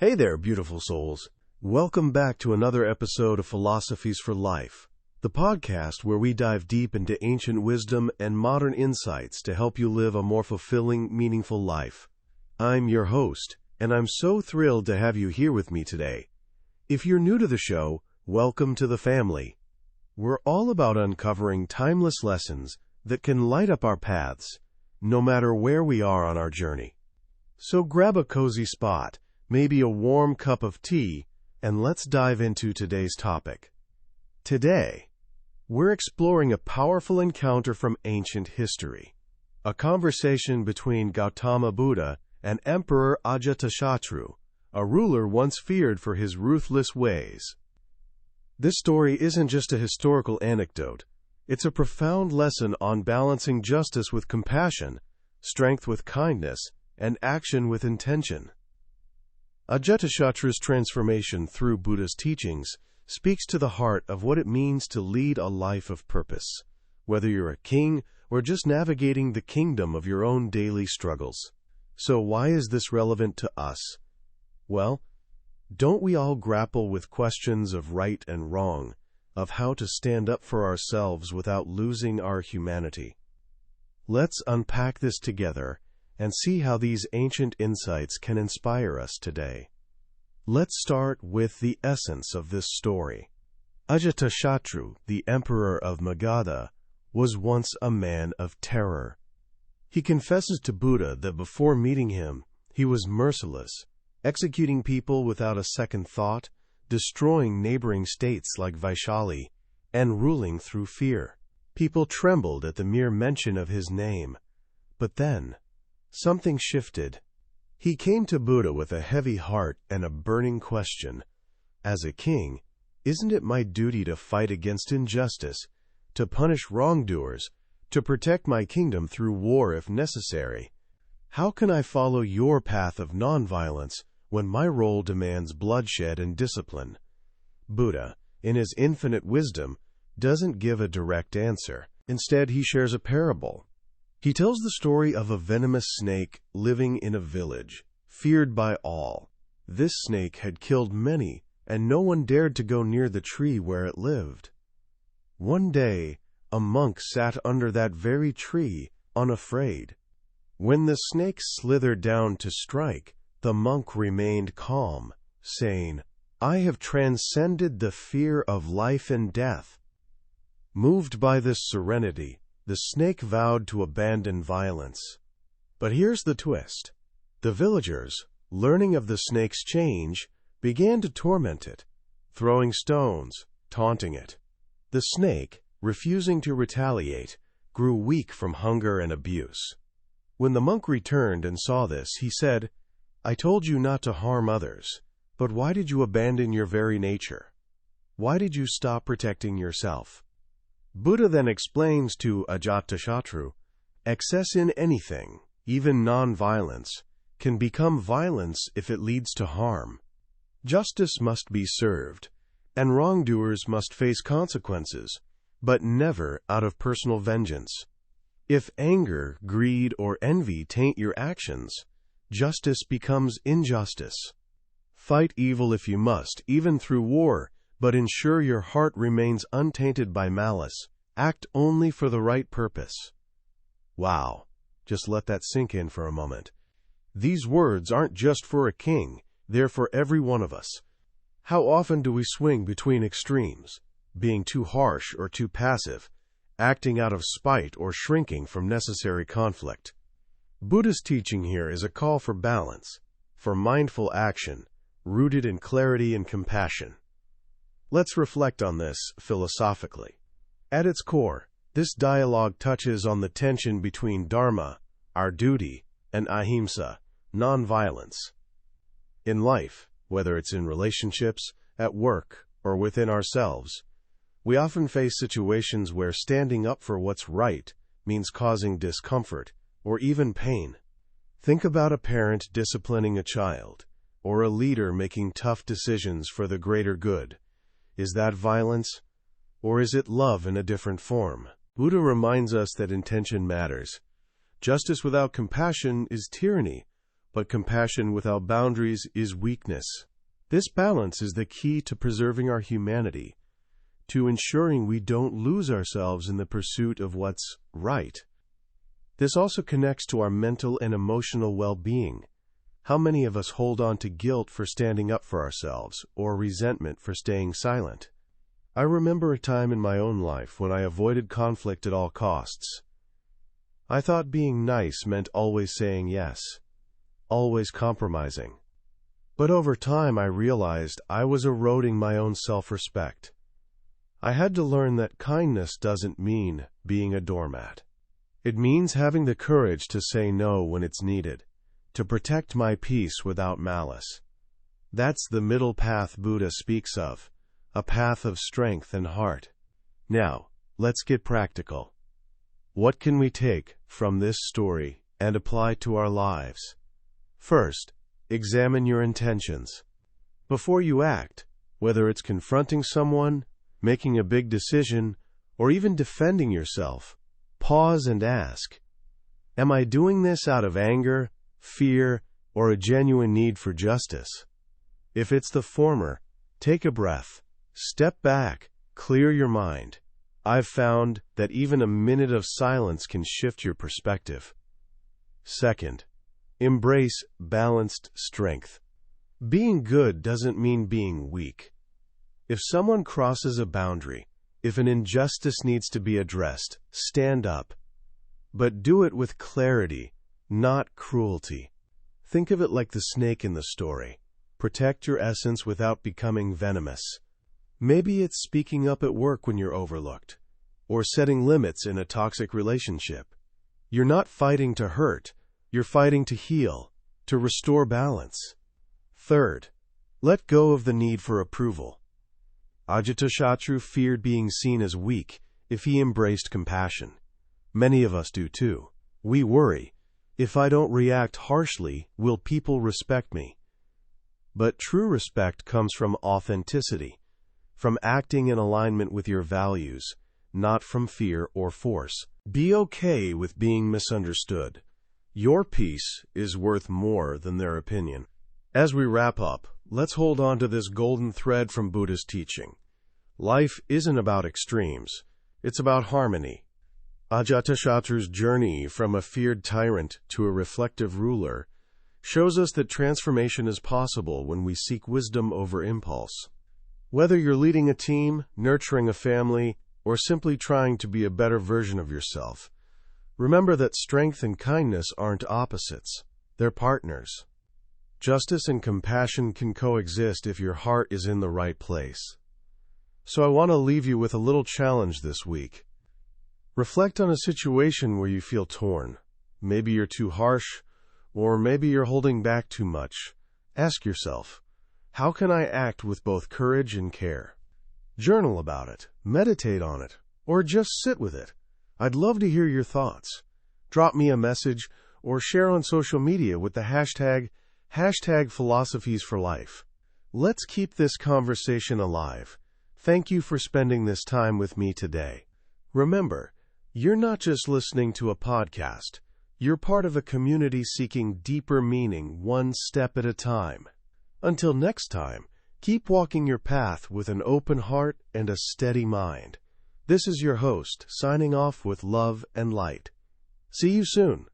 Hey there, beautiful souls. Welcome back to another episode of Philosophies for Life, the podcast where we dive deep into ancient wisdom and modern insights to help you live a more fulfilling, meaningful life. I'm your host, and I'm so thrilled to have you here with me today. If you're new to the show, welcome to the family. We're all about uncovering timeless lessons that can light up our paths, no matter where we are on our journey. So grab a cozy spot, maybe a warm cup of tea, and let's dive into today's topic. Today, we're exploring a powerful encounter from ancient history, a conversation between Gautama Buddha and Emperor Ajatasattu, a ruler once feared for his ruthless ways. This story isn't just a historical anecdote, it's a profound lesson on balancing justice with compassion, strength with kindness, and action with intention. Ajatasattu's transformation through Buddha's teachings speaks to the heart of what it means to lead a life of purpose, whether you're a king or just navigating the kingdom of your own daily struggles. So why is this relevant to us? Well, don't we all grapple with questions of right and wrong, of how to stand up for ourselves without losing our humanity? Let's unpack this together and see how these ancient insights can inspire us today. Let's start with the essence of this story. Ajatasattu, the emperor of Magadha, was once a man of terror. He confesses to Buddha that before meeting him, he was merciless, executing people without a second thought, destroying neighboring states like Vaishali, and ruling through fear. People trembled at the mere mention of his name. But then, something shifted. He came to Buddha with a heavy heart and a burning question. As a king, isn't it my duty to fight against injustice, to punish wrongdoers, to protect my kingdom through war if necessary? How can I follow your path of nonviolence when my role demands bloodshed and discipline? Buddha, in his infinite wisdom, doesn't give a direct answer. Instead, he shares a parable. He tells the story of a venomous snake living in a village, feared by all. This snake had killed many, and no one dared to go near the tree where it lived. One day, a monk sat under that very tree, unafraid. When the snake slithered down to strike, the monk remained calm, saying, "I have transcended the fear of life and death." Moved by this serenity, the snake vowed to abandon violence. But here's the twist. The villagers, learning of the snake's change, began to torment it, throwing stones, taunting it. The snake, refusing to retaliate, grew weak from hunger and abuse. When the monk returned and saw this, he said, "I told you not to harm others, but why did you abandon your very nature? Why did you stop protecting yourself?" Buddha then explains to Ajatasattu, excess in anything, even non-violence, can become violence if it leads to harm. Justice must be served, and wrongdoers must face consequences, but never out of personal vengeance. If anger, greed, or envy taint your actions, justice becomes injustice. Fight evil if you must, even through war, but ensure your heart remains untainted by malice. Act only for the right purpose. Wow, just let that sink in for a moment. These words aren't just for a king, they're for every one of us. How often do we swing between extremes, being too harsh or too passive, acting out of spite or shrinking from necessary conflict? Buddha's teaching here is a call for balance, for mindful action, rooted in clarity and compassion. Let's reflect on this philosophically. At its core, this dialogue touches on the tension between dharma, our duty, and ahimsa, nonviolence. In life, whether it's in relationships, at work, or within ourselves, we often face situations where standing up for what's right means causing discomfort or even pain. Think about a parent disciplining a child, or a leader making tough decisions for the greater good. Is that violence, or is it love in a different form? Buddha reminds us that intention matters. Justice without compassion is tyranny, but compassion without boundaries is weakness. This balance is the key to preserving our humanity, to ensuring we don't lose ourselves in the pursuit of what's right. This also connects to our mental and emotional well-being. How many of us hold on to guilt for standing up for ourselves, or resentment for staying silent? I remember a time in my own life when I avoided conflict at all costs. I thought being nice meant always saying yes, always compromising. But over time I realized I was eroding my own self-respect. I had to learn that kindness doesn't mean being a doormat. It means having the courage to say no when it's needed, to protect my peace without malice. That's the middle path Buddha speaks of, a path of strength and heart. Now, let's get practical. What can we take from this story and apply to our lives? First, examine your intentions. Before you act, whether it's confronting someone, making a big decision, or even defending yourself, pause and ask, am I doing this out of anger, fear, or a genuine need for justice? If it's the former, take a breath, step back, clear your mind. I've found that even a minute of silence can shift your perspective. Second, embrace balanced strength. Being good doesn't mean being weak. If someone crosses a boundary, if an injustice needs to be addressed, stand up. But do it with clarity, not cruelty. Think of it like the snake in the story. Protect your essence without becoming venomous. Maybe it's speaking up at work when you're overlooked, or setting limits in a toxic relationship. You're not fighting to hurt, you're fighting to heal, to restore balance. Third, let go of the need for approval. Ajatasattu feared being seen as weak if he embraced compassion. Many of us do too. We worry, if I don't react harshly, will people respect me? But true respect comes from authenticity, from acting in alignment with your values, not from fear or force. Be okay with being misunderstood. Your peace is worth more than their opinion. As we wrap up, let's hold on to this golden thread from Buddhist teaching. Life isn't about extremes. It's about harmony. Ajatasattu's journey from a feared tyrant to a reflective ruler shows us that transformation is possible when we seek wisdom over impulse. Whether you're leading a team, nurturing a family, or simply trying to be a better version of yourself, remember that strength and kindness aren't opposites. They're partners. Justice and compassion can coexist if your heart is in the right place. So I want to leave you with a little challenge this week. Reflect on a situation where you feel torn. Maybe you're too harsh, or maybe you're holding back too much. Ask yourself, how can I act with both courage and care? Journal about it, meditate on it, or just sit with it. I'd love to hear your thoughts. Drop me a message or share on social media with the hashtag Philosophies for Life. Let's keep this conversation alive. Thank you for spending this time with me today. Remember, you're not just listening to a podcast. You're part of a community seeking deeper meaning one step at a time. Until next time, keep walking your path with an open heart and a steady mind. This is your host, signing off with love and light. See you soon.